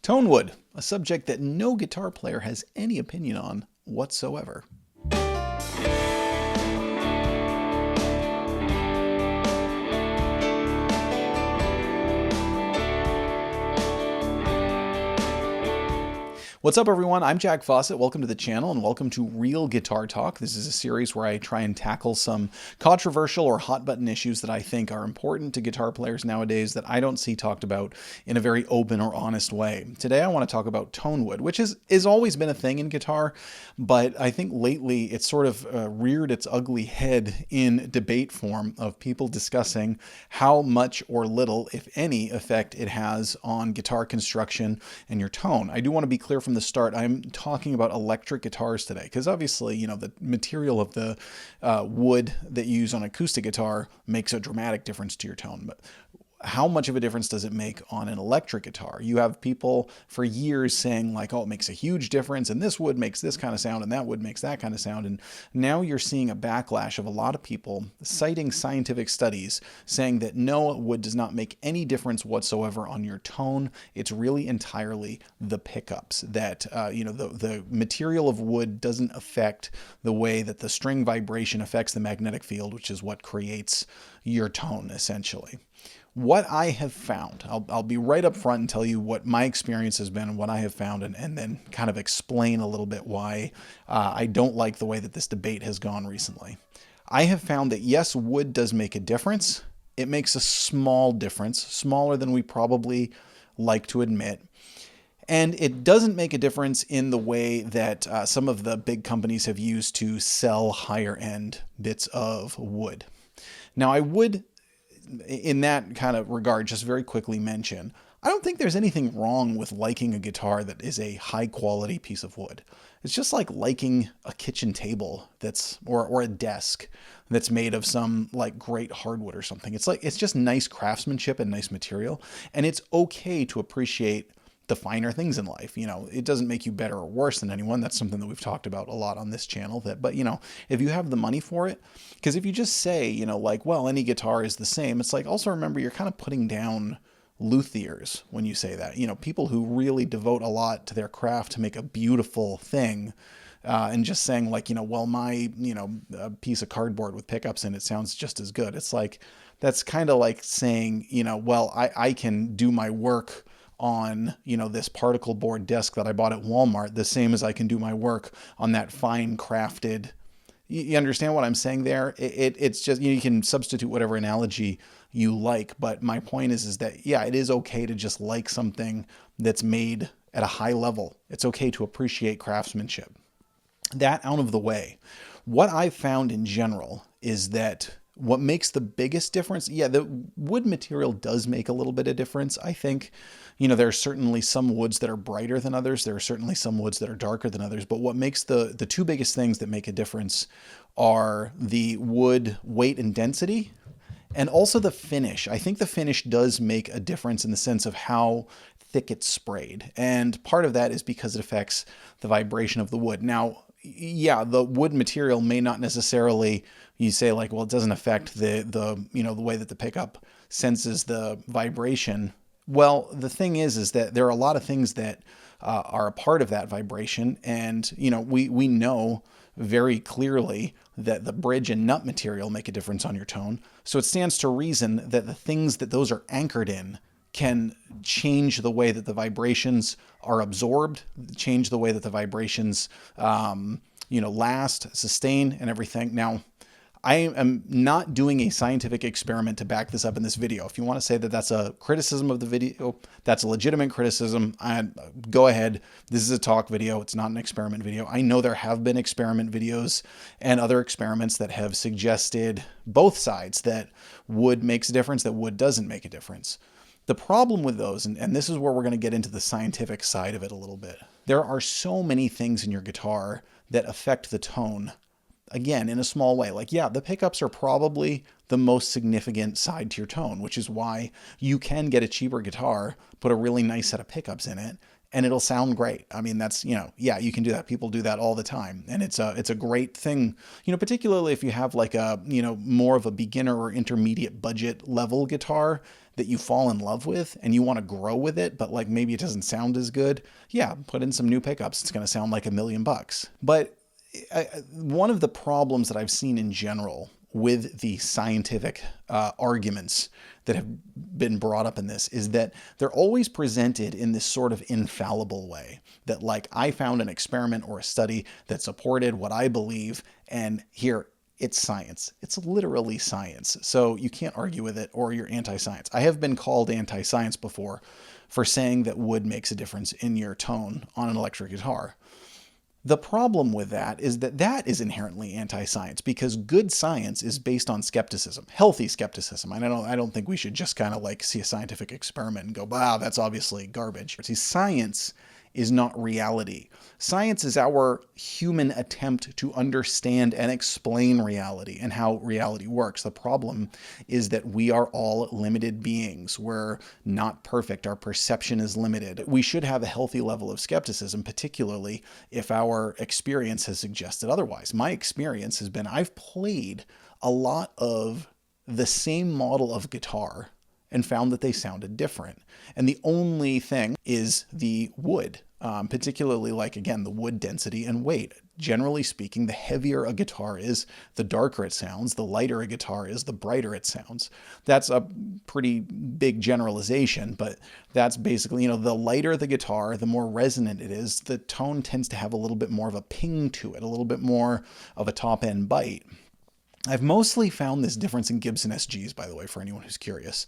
Tonewood, a subject that no guitar player has any opinion on whatsoever. What's up, everyone? I'm Jack Fossett. Welcome to the channel and welcome to Real Guitar Talk. This is a series where I try and tackle some controversial or hot button issues that I think are important to guitar players nowadays that I don't see talked about in a very open or honest way. Today I want to talk about tonewood, which is always been a thing in guitar, but I think lately it's sort of reared its ugly head in debate form of people discussing how much or little, if any, effect it has on guitar construction and your tone. I do want to be clear from the start, I'm talking about electric guitars today, because obviously, you know, the material of the wood that you use on acoustic guitar makes a dramatic difference to your tone. But how much of a difference does it make on an electric guitar? You have people for years saying like, oh, it makes a huge difference, and this wood makes this kind of sound, and that wood makes that kind of sound. And now you're seeing a backlash of a lot of people citing scientific studies saying that no, wood does not make any difference whatsoever on your tone. It's really entirely the pickups that, the material of wood doesn't affect the way that the string vibration affects the magnetic field, which is what creates your tone, essentially. What I have found, I'll be right up front and tell you what my experience has been and what I have found, and then kind of explain a little bit why I don't like the way that this debate has gone recently. I have found that yes, wood does make a difference. It makes a small difference, smaller than we probably like to admit. And it doesn't make a difference in the way that some of the big companies have used to sell higher end bits of wood. Now, I would, in that kind of regard, just very quickly mention, I don't think there's anything wrong with liking a guitar that is a high quality piece of wood. It's just like liking a kitchen table that's, or a desk that's made of some like great hardwood or something. It's just nice craftsmanship and nice material. And it's okay to appreciate the finer things in life. You know, it doesn't make you better or worse than anyone. That's something that we've talked about a lot on this channel. But you know, if you have the money for it, because if you just say, you know, like, well, any guitar is the same, it's like, also remember, you're kind of putting down luthiers when you say that. You know, people who really devote a lot to their craft to make a beautiful thing. And just saying like, you know, well, my, you know, a piece of cardboard with pickups in it sounds just as good. It's like, that's kind of like saying, you know, well, I can do my work on, you know, this particle board desk that I bought at Walmart, the same as I can do my work on that fine crafted. You understand what I'm saying there? It's just, you can substitute whatever analogy you like. But my point is that, yeah, it is okay to just like something that's made at a high level. It's okay to appreciate craftsmanship. That out of the way, what I've found in general is that what makes the biggest difference, yeah, the wood material does make a little bit of difference. I think, you know, there are certainly some woods that are brighter than others. There are certainly some woods that are darker than others. But what makes the two biggest things that make a difference are the wood weight and density, and also the finish. I think the finish does make a difference in the sense of how thick it's sprayed. And part of that is because it affects the vibration of the wood. Now, yeah, the wood material may not necessarily, you say like, well, it doesn't affect the you know, the way that the pickup senses the vibration. Well, the thing is that there are a lot of things that are a part of that vibration. And, you know, we know very clearly that the bridge and nut material make a difference on your tone. So it stands to reason that the things that those are anchored in can change the way that the vibrations are absorbed, change the way that the vibrations, last, sustain, and everything. Now, I am not doing a scientific experiment to back this up in this video. If you want to say that that's a criticism of the video, that's a legitimate criticism, go ahead. This is a talk video. It's not an experiment video. I know there have been experiment videos and other experiments that have suggested both sides, that wood makes a difference, that wood doesn't make a difference. The problem with those, and this is where we're going to get into the scientific side of it a little bit. There are so many things in your guitar that affect the tone, again, in a small way. Like, yeah, the pickups are probably the most significant side to your tone, which is why you can get a cheaper guitar, put a really nice set of pickups in it, and it'll sound great. I mean, that's, yeah, you can do that. People do that all the time. And it's a great thing, particularly if you have like a, more of a beginner or intermediate budget level guitar that you fall in love with and you want to grow with it, but like maybe it doesn't sound as good. Yeah, put in some new pickups. It's going to sound like $1,000,000. But one of the problems that I've seen in general with the scientific arguments that have been brought up in this is that they're always presented in this sort of infallible way, that like I found an experiment or a study that supported what I believe, and here it's science. It's literally science. So you can't argue with it or you're anti-science. I have been called anti-science before for saying that wood makes a difference in your tone on an electric guitar. The problem with that is that is inherently anti-science, because good science is based on skepticism, healthy skepticism. And I don't think we should just kind of like see a scientific experiment and go, wow, that's obviously garbage. See, science is not reality. Science is our human attempt to understand and explain reality and how reality works. The problem is that we are all limited beings. We're not perfect. Our perception is limited. We should have a healthy level of skepticism, particularly if our experience has suggested otherwise. My experience has been I've played a lot of the same model of guitar and found that they sounded different. And the only thing is the wood, particularly like, again, the wood density and weight. Generally speaking, the heavier a guitar is, the darker it sounds. The lighter a guitar is, the brighter it sounds. That's a pretty big generalization, but that's basically, the lighter the guitar, the more resonant it is, the tone tends to have a little bit more of a ping to it, a little bit more of a top-end bite. I've mostly found this difference in Gibson SGs, by the way, for anyone who's curious.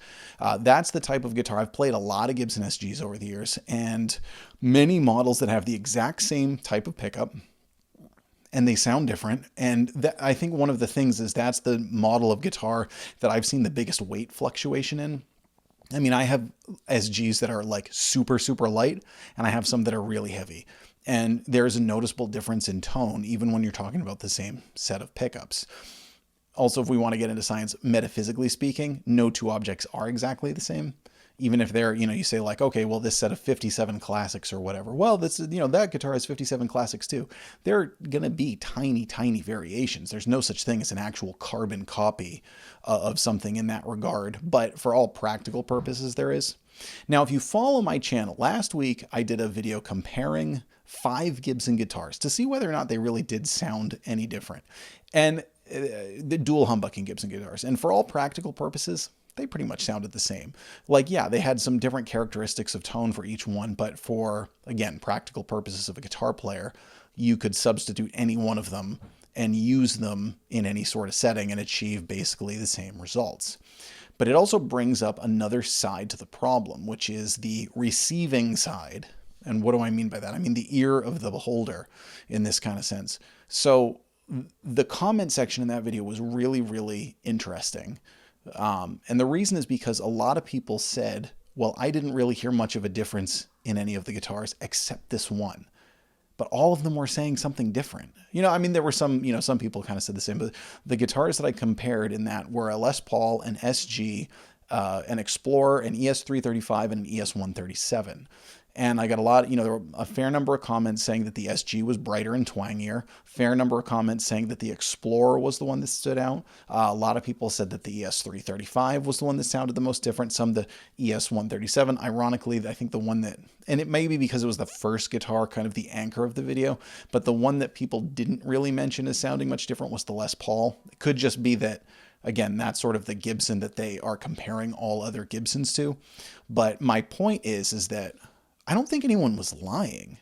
That's the type of guitar. I've played a lot of Gibson SGs over the years, and many models that have the exact same type of pickup, and they sound different. And I think one of the things is that's the model of guitar that I've seen the biggest weight fluctuation in. I mean, I have SGs that are like super, super light, and I have some that are really heavy. And there's a noticeable difference in tone, even when you're talking about the same set of pickups. Also, if we want to get into science, metaphysically speaking, no two objects are exactly the same. Even if they're, you say like, okay, well, this set of 57 classics or whatever. Well, this, that guitar has 57 classics too. There are going to be tiny, tiny variations. There's no such thing as an actual carbon copy of something in that regard. But for all practical purposes, there is. Now, if you follow my channel, last week I did a video comparing 5 Gibson guitars to see whether or not they really did sound any different. And the dual humbucking Gibson guitars. And for all practical purposes, they pretty much sounded the same. Like, yeah, they had some different characteristics of tone for each one, but for, again, practical purposes of a guitar player, you could substitute any one of them and use them in any sort of setting and achieve basically the same results. But it also brings up another side to the problem, which is the receiving side. And what do I mean by that? I mean the ear of the beholder in this kind of sense. So the comment section in that video was really, really interesting. And the reason is because a lot of people said, well, I didn't really hear much of a difference in any of the guitars except this one. But all of them were saying something different. I mean, there were some, some people kind of said the same, but the guitars that I compared in that were a Les Paul, an SG, an Explorer, an ES335, and an ES137. And I got a lot, there were a fair number of comments saying that the SG was brighter and twangier. Fair number of comments saying that the Explorer was the one that stood out. A lot of people said that the ES335 was the one that sounded the most different. Some the ES137. Ironically, I think the one that, and it may be because it was the first guitar, kind of the anchor of the video, but the one that people didn't really mention as sounding much different was the Les Paul. It could just be that, again, that's sort of the Gibson that they are comparing all other Gibsons to. But my point is that I don't think anyone was lying.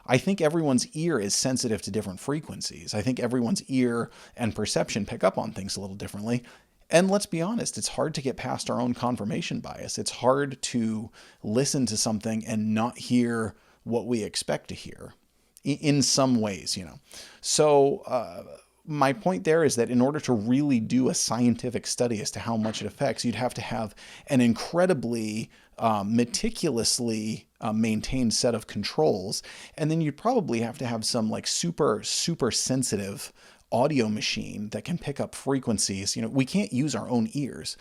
I think everyone's ear is sensitive to different frequencies. I think everyone's ear and perception pick up on things a little differently. And let's be honest, it's hard to get past our own confirmation bias. It's hard to listen to something and not hear what we expect to hear in some ways, So my point there is that in order to really do a scientific study as to how much it affects, you'd have to have an incredibly meticulously maintained set of controls. And then you'd probably have to have some like super, super sensitive audio machine that can pick up frequencies. We can't use our own ears.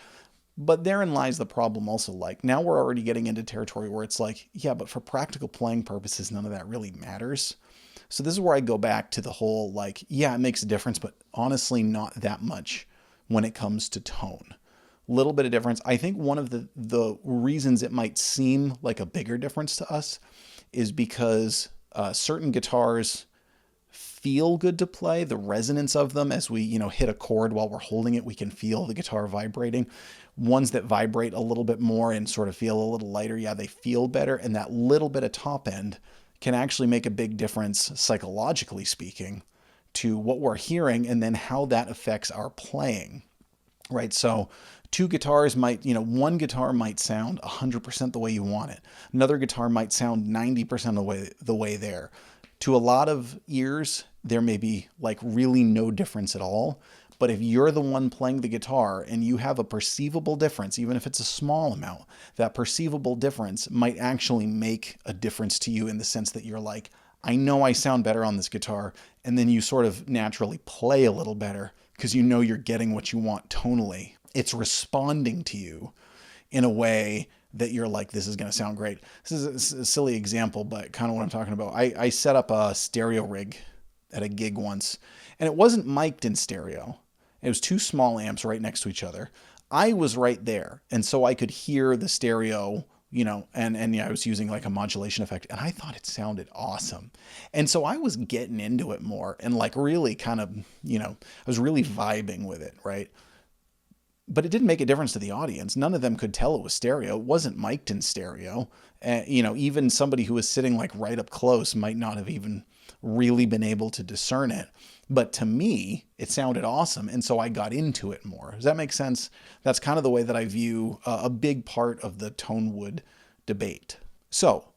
But therein lies the problem also. Like, now we're already getting into territory where it's like, yeah, but for practical playing purposes, none of that really matters. So this is where I go back to the whole, like, yeah, it makes a difference, but honestly, not that much when it comes to tone. Little bit of difference. I think one of the reasons it might seem like a bigger difference to us is because certain guitars feel good to play. The resonance of them as we, hit a chord while we're holding it, we can feel the guitar vibrating. Ones that vibrate a little bit more and sort of feel a little lighter, yeah, they feel better. And that little bit of top end can actually make a big difference, psychologically speaking, to what we're hearing and then how that affects our playing, right? So two guitars might, one guitar might sound 100% the way you want it. Another guitar might sound 90% the way there. To a lot of ears, there may be like really no difference at all. But if you're the one playing the guitar and you have a perceivable difference, even if it's a small amount, that perceivable difference might actually make a difference to you in the sense that you're like, I know I sound better on this guitar. And then you sort of naturally play a little better because you're getting what you want tonally. It's responding to you in a way that you're like, this is going to sound great. This is a silly example, but kind of what I'm talking about. I set up a stereo rig at a gig once, and it wasn't mic'd in stereo. It was two small amps right next to each other. I was right there, and so I could hear the stereo, and I was using like a modulation effect, and I thought it sounded awesome. And so I was getting into it more and like really kind of, I was really vibing with it, right? But it didn't make a difference to the audience. None of them could tell it was stereo. It wasn't mic'd in stereo. Even somebody who was sitting like right up close might not have even really been able to discern it. But to me, it sounded awesome. And so I got into it more. Does that make sense? That's kind of the way that I view a big part of the tonewood debate. So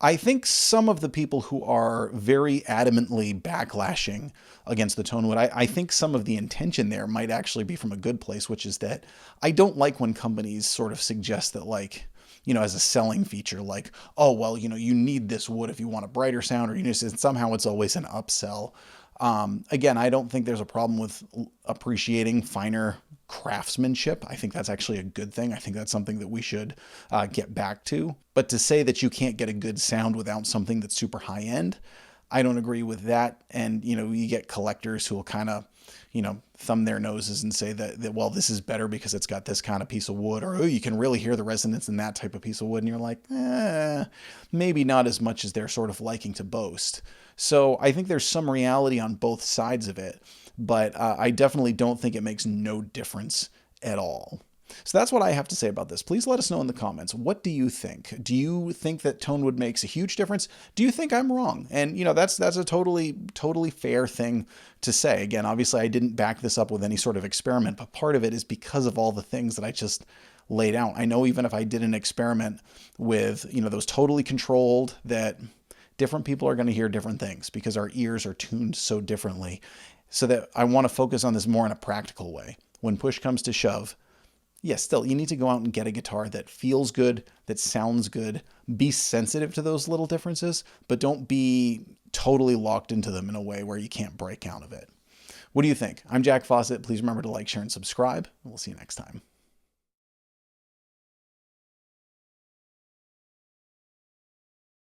I think some of the people who are very adamantly backlashing against the tonewood, I think some of the intention there might actually be from a good place, which is that I don't like when companies sort of suggest that, like, as a selling feature, like, oh, well, you need this wood if you want a brighter sound, or somehow it's always an upsell. Again, I don't think there's a problem with appreciating finer craftsmanship. I think that's actually a good thing. I think that's something that we should get back to. But to say that you can't get a good sound without something that's super high end, I don't agree with that. And, you get collectors who will kind of, thumb their noses and say that, well, this is better because it's got this kind of piece of wood, or, oh, you can really hear the resonance in that type of piece of wood. And you're like, maybe not as much as they're sort of liking to boast. So I think there's some reality on both sides of it, but I definitely don't think it makes no difference at all. So that's what I have to say about this. Please let us know in the comments. What do you think? Do you think that tonewood makes a huge difference? Do you think I'm wrong? And that's a totally fair thing to say. Again, obviously I didn't back this up with any sort of experiment, but part of it is because of all the things that I just laid out. I know even if I did an experiment with, those totally controlled, that different people are going to hear different things because our ears are tuned so differently. So that I want to focus on this more in a practical way. When push comes to shove, yes, still, you need to go out and get a guitar that feels good, that sounds good. Be sensitive to those little differences, but don't be totally locked into them in a way where you can't break out of it. What do you think? I'm Jack Fossett. Please remember to like, share, and subscribe. We'll see you next time.